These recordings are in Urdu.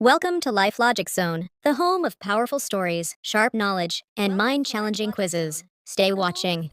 Welcome to Life Logic Zone, the home of powerful stories, sharp knowledge, and mind challenging quizzes. Stay watching.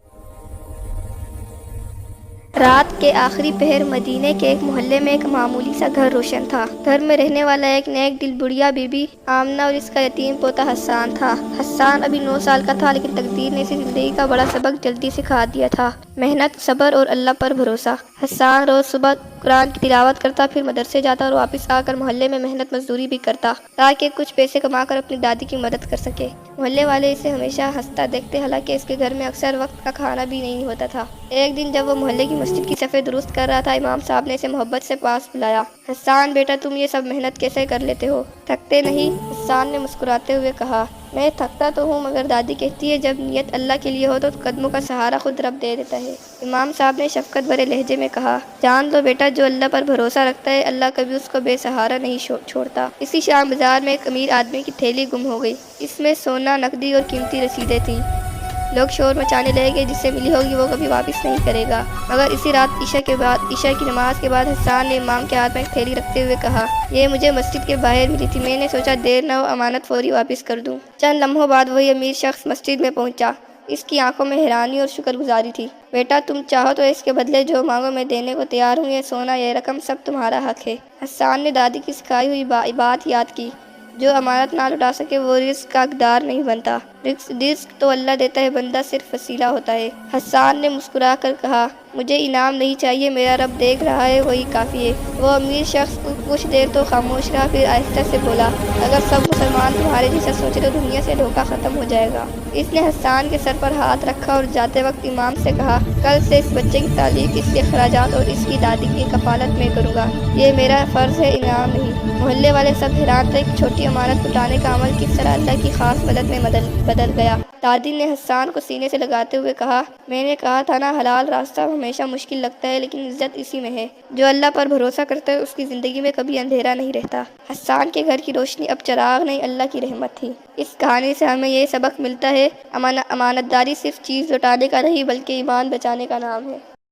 رات کے آخری پہر مدینے کے ایک محلے میں ایک معمولی سا گھر روشن تھا۔ گھر میں رہنے والا ایک نیک دل بڑھیا بی بی آمنہ اور اس کا یتیم پوتا حسان تھا۔ حسان ابھی 9 سال کا تھا، لیکن تقدیر نے اسے زندگی کا بڑا سبق جلدی سکھا دیا تھا: محنت، صبر اور اللہ پر بھروسہ۔ حسان روز صبح قرآن کی تلاوت کرتا، پھر مدرسے جاتا اور واپس آ کر محلے میں محنت مزدوری بھی کرتا تاکہ کچھ پیسے کما کر اپنی دادی کی مدد کر سکے۔ محلے والے اسے ہمیشہ ہنستا دیکھتے، حالانکہ اس کے گھر میں اکثر وقت کا کھانا بھی نہیں ہوتا تھا۔ ایک دن جب وہ محلے کی مسجد کی صفیں درست کر رہا تھا، امام صاحب نے اسے محبت سے پاس بلایا۔ حسان بیٹا، تم یہ سب محنت کیسے کر لیتے ہو؟ تھکتے نہیں؟ حسان نے مسکراتے ہوئے کہا، میں تھکتا تو ہوں، مگر دادی کہتی ہے جب نیت اللہ کے لیے ہو تو قدموں کا سہارا خود رب دے دیتا ہے۔ امام صاحب نے شفقت بھرے لہجے میں کہا، جان دو بیٹا، جو اللہ پر بھروسہ رکھتا ہے اللہ کبھی اس کو بے سہارا نہیں چھوڑتا۔ اسی شام بازار میں ایک امیر آدمی کی تھیلی گم ہو گئی۔ اس میں سونا، نقدی اور قیمتی رسیدیں تھیں۔ لوگ شور مچانے لگے کہ جس سے ملی ہوگی وہ کبھی واپس نہیں کرے گا۔ مگر اسی رات عشاء کی نماز کے بعد حسان نے امام کے ہاتھ میں ایک تھیلی رکھتے ہوئے کہا، یہ مجھے مسجد کے باہر ملی تھی، میں نے سوچا دیر نہ ہو، امانت فوری واپس کر دوں۔ چند لمحوں بعد وہی امیر شخص مسجد میں پہنچا۔ اس کی آنکھوں میں حیرانی اور شکر گزاری تھی۔ بیٹا، تم چاہو تو اس کے بدلے جو مانگو میں دینے کو تیار ہوں، یہ سونا، یہ رقم سب تمہارا حق ہے۔ حسان نے دادی کی سکھائی ہوئی بات یاد کی، جو امانت نہ لوٹا سکے وہ رزق کا حقدار نہیں بنتا۔ رزق تو اللہ دیتا ہے، بندہ صرف وسیلہ ہوتا ہے۔ حسان نے مسکرا کر کہا، مجھے انعام نہیں چاہیے، میرا رب دیکھ رہا ہے، وہی کافی ہے۔ وہ امیر شخص کچھ دیر تو خاموش رہا، پھر آہستہ سے بولا، اگر سب مسلمان تمہارے جیسا سوچے تو دنیا سے دھوکہ ختم ہو جائے گا۔ اس نے حسان کے سر پر ہاتھ رکھا اور جاتے وقت امام سے کہا، کل سے اس بچے کی تعلیم، اس کے اخراجات اور اس کی دادی کی کفالت میں کروں گا۔ یہ میرا فرض ہے، انعام نہیں۔ محلے والے سب حیران تھے کہ چھوٹی امانت لٹانے کا عمل کس طرح اللہ کی خاص مدد میں بدل گیا۔ دادی نے حسان کو سینے سے لگاتے ہوئے کہا، میں نے کہا تھا نا، حلال راستہ ہمیشہ مشکل لگتا ہے، لیکن عزت اسی میں ہے۔ جو اللہ پر بھروسہ کرتا ہے اس کی زندگی میں کبھی اندھیرا نہیں رہتا۔ حسان کے گھر کی روشنی اب چراغ نہیں، اللہ کی رحمت تھی۔ اس کہانی سے ہمیں یہ سبق ملتا ہے، امانت داری صرف چیز لوٹانے کا نہیں بلکہ ایمان بچانے کا نام ہے۔